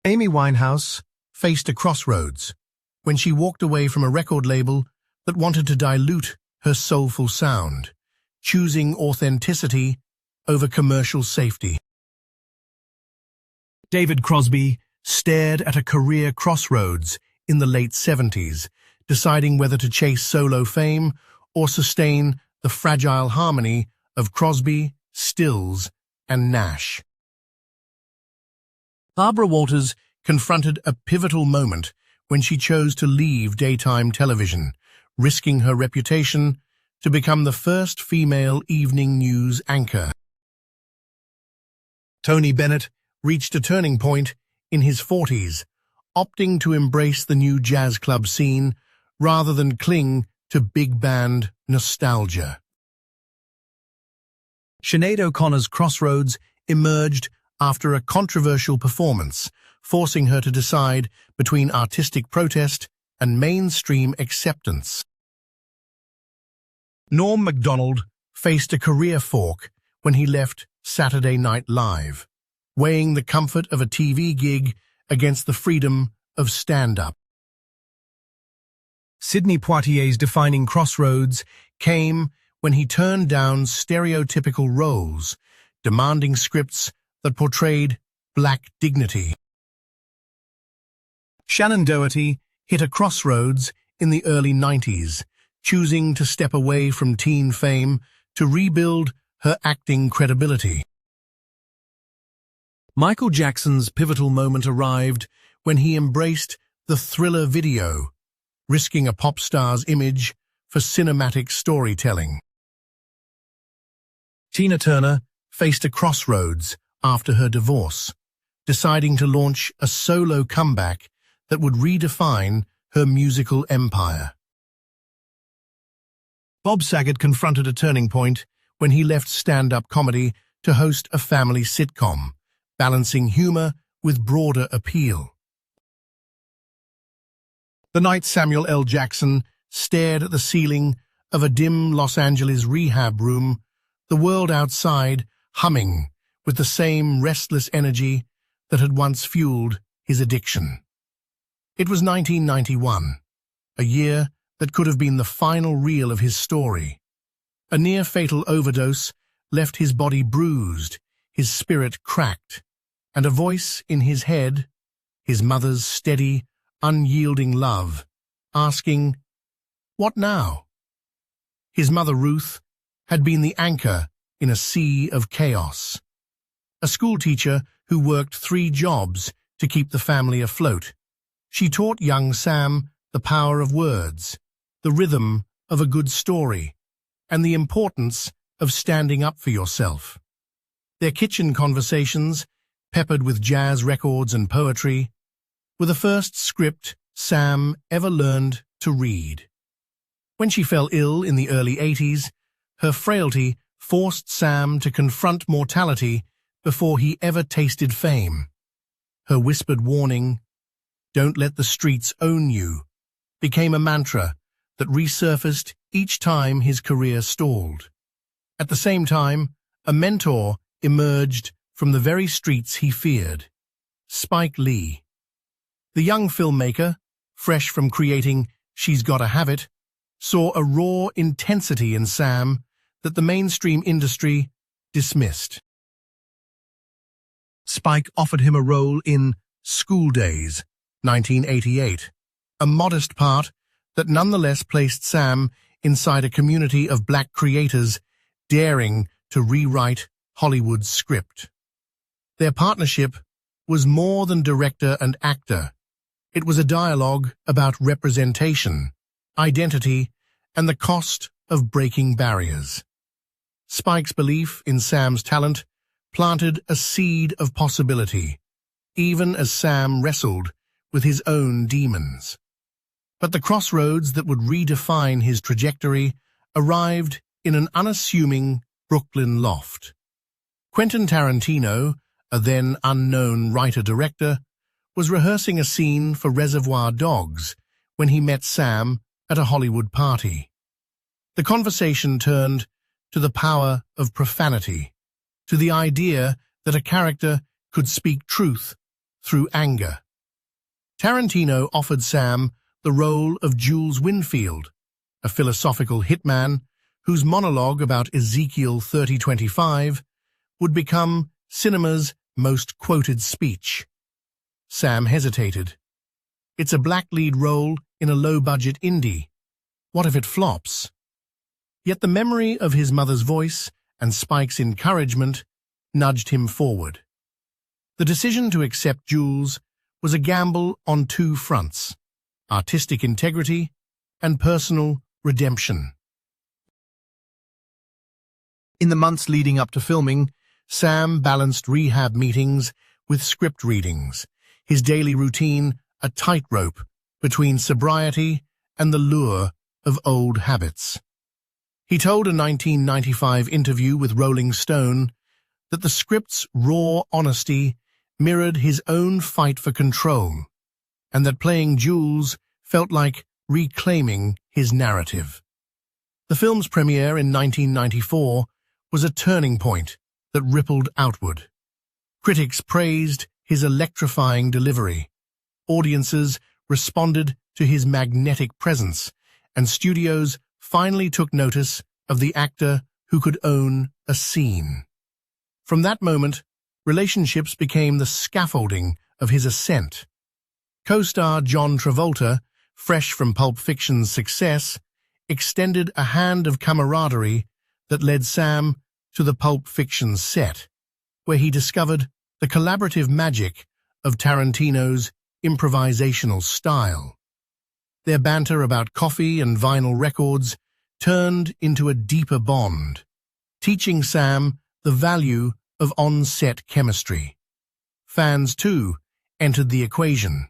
Amy Winehouse faced a crossroads when she walked away from a record label that wanted to dilute her soulful sound, choosing authenticity over commercial safety. David Crosby stared at a career crossroads in the late 70s, deciding whether to chase solo fame or sustain the fragile harmony of Crosby, Stills, and Nash. Barbara Walters confronted a pivotal moment when she chose to leave daytime television, risking her reputation to become the first female evening news anchor. Tony Bennett reached a turning point in his 40s, opting to embrace the new jazz club scene rather than cling to big band nostalgia. Sinead O'Connor's Crossroads emerged after a controversial performance, forcing her to decide between artistic protest and mainstream acceptance. Norm Macdonald faced a career fork when he left Saturday Night Live, weighing the comfort of a TV gig against the freedom of stand-up. Sidney Poitier's defining crossroads came when he turned down stereotypical roles, demanding scripts that portrayed black dignity. Shannon Doherty hit a crossroads in the early 90s, choosing to step away from teen fame to rebuild her acting credibility. Michael Jackson's pivotal moment arrived when he embraced the Thriller video, risking a pop star's image for cinematic storytelling. Tina Turner faced a crossroads after her divorce, deciding to launch a solo comeback that would redefine her musical empire. Bob Saget confronted a turning point when he left stand-up comedy to host a family sitcom, balancing humor with broader appeal. The night Samuel L. Jackson stared at the ceiling of a dim Los Angeles rehab room, the world outside humming with the same restless energy that had once fueled his addiction. It was 1991, a year that could have been the final reel of his story. A near-fatal overdose left his body bruised, his spirit cracked, and a voice in his head, his mother's steady, unyielding love, asking, "What now?" His mother, Ruth, had been the anchor in a sea of chaos. A schoolteacher who worked 3 jobs to keep the family afloat, she taught young Sam the power of words, the rhythm of a good story, and the importance of standing up for yourself. Their kitchen conversations, peppered with jazz records and poetry, were the first script Sam ever learned to read. When she fell ill in the early 80s, her frailty forced Sam to confront mortality before he ever tasted fame. Her whispered warning, "Don't let the streets own you," became a mantra that resurfaced each time his career stalled. At the same time, a mentor emerged from the very streets he feared, Spike Lee. The young filmmaker, fresh from creating She's Gotta Have It, saw a raw intensity in Sam that the mainstream industry dismissed. Spike offered him a role in School Days, 1988, a modest part that nonetheless placed Sam inside a community of black creators daring to rewrite Hollywood's script. Their partnership was more than director and actor. It was a dialogue about representation, identity, and the cost of breaking barriers. Spike's belief in Sam's talent planted a seed of possibility, even as Sam wrestled with his own demons. But the crossroads that would redefine his trajectory arrived in an unassuming Brooklyn loft. Quentin Tarantino, a then unknown writer-director, was rehearsing a scene for Reservoir Dogs when he met Sam at a Hollywood party. The conversation turned to the power of profanity, to the idea that a character could speak truth through anger. Tarantino offered Sam the role of Jules Winnfield, a philosophical hitman whose monologue about Ezekiel 30:25 would become cinema's most quoted speech. Sam hesitated. It's a black lead role in a low-budget indie. What if it flops? Yet the memory of his mother's voice and Spike's encouragement nudged him forward. The decision to accept Jules was a gamble on two fronts: artistic integrity and personal redemption. In the months leading up to filming, Sam balanced rehab meetings with script readings, his daily routine a tightrope between sobriety and the lure of old habits. He told a 1995 interview with Rolling Stone that the script's raw honesty mirrored his own fight for control, and that playing Jules felt like reclaiming his narrative. The film's premiere in 1994 was a turning point that rippled outward. Critics praised his electrifying delivery. Audiences responded to his magnetic presence, and studios finally took notice of the actor who could own a scene. From that moment, relationships became the scaffolding of his ascent. Co-star John Travolta, fresh from Pulp Fiction's success, extended a hand of camaraderie that led Sam to the Pulp Fiction set, where he discovered the collaborative magic of Tarantino's improvisational style. Their banter about coffee and vinyl records turned into a deeper bond, teaching Sam the value of on-set chemistry. Fans, too, entered the equation.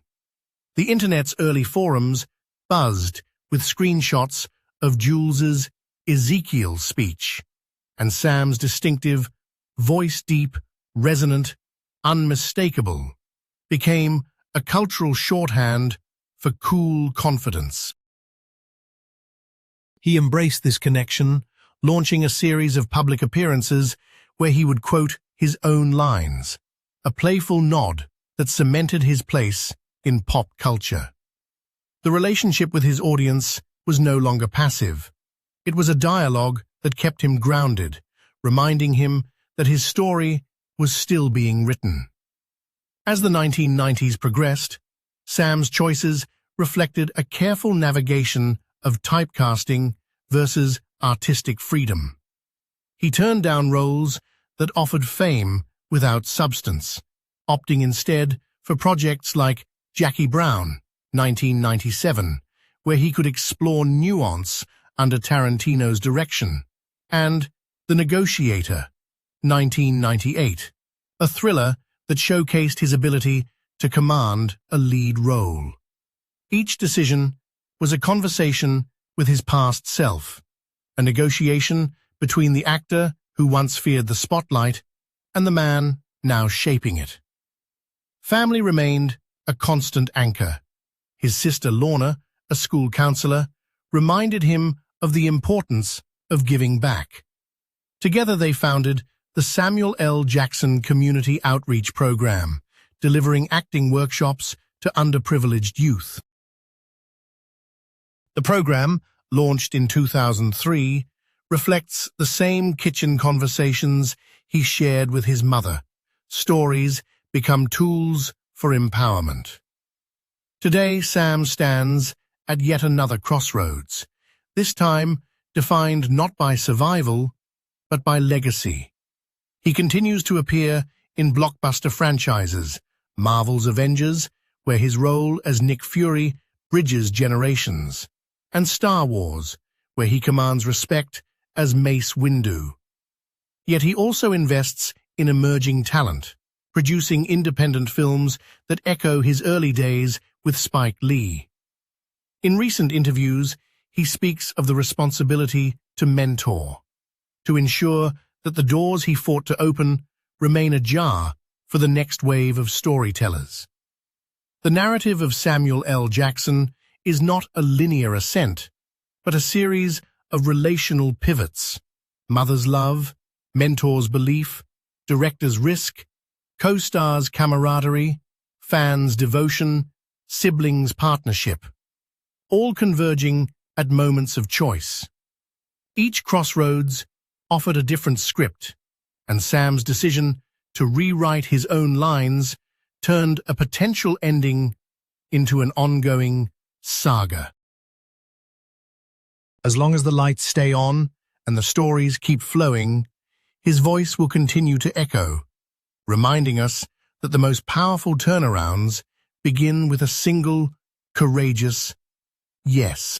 The internet's early forums buzzed with screenshots of Jules's Ezekiel speech, and Sam's distinctive, voice-deep, resonant, unmistakable became a cultural shorthand for cool confidence. He embraced this connection, launching a series of public appearances where he would quote his own lines, a playful nod that cemented his place in pop culture. The relationship with his audience was no longer passive. It was a dialogue that kept him grounded, reminding him that his story was still being written. As the 1990s progressed, Sam's choices reflected a careful navigation of typecasting versus artistic freedom. He turned down roles that offered fame without substance, opting instead for projects like Jackie Brown, 1997, where he could explore nuance under Tarantino's direction, and The Negotiator, 1998, a thriller that showcased his ability to command a lead role. Each decision was a conversation with his past self, a negotiation between the actor who once feared the spotlight and the man now shaping it. Family remained a constant anchor. His sister Lorna, a school counselor, reminded him of the importance of giving back. Together they founded the Samuel L. Jackson Community Outreach Program, delivering acting workshops to underprivileged youth. The program, launched in 2003, reflects the same kitchen conversations he shared with his mother. Stories become tools for empowerment. Today, Sam stands at yet another crossroads, this time defined not by survival, but by legacy. He continues to appear in blockbuster franchises, Marvel's Avengers, where his role as Nick Fury bridges generations, and Star Wars, where he commands respect as Mace Windu. Yet he also invests in emerging talent, producing independent films that echo his early days with Spike Lee. In recent interviews, he speaks of the responsibility to mentor, to ensure that the doors he fought to open remain ajar for the next wave of storytellers. The narrative of Samuel L. Jackson is not a linear ascent, but a series of relational pivots: mother's love, mentor's belief, director's risk, co-star's camaraderie, fans' devotion, siblings' partnership, all converging at moments of choice. Each crossroads offered a different script, and Sam's decision to rewrite his own lines turned a potential ending into an ongoing saga. As long as the lights stay on and the stories keep flowing, his voice will continue to echo, reminding us that the most powerful turnarounds begin with a single, courageous yes.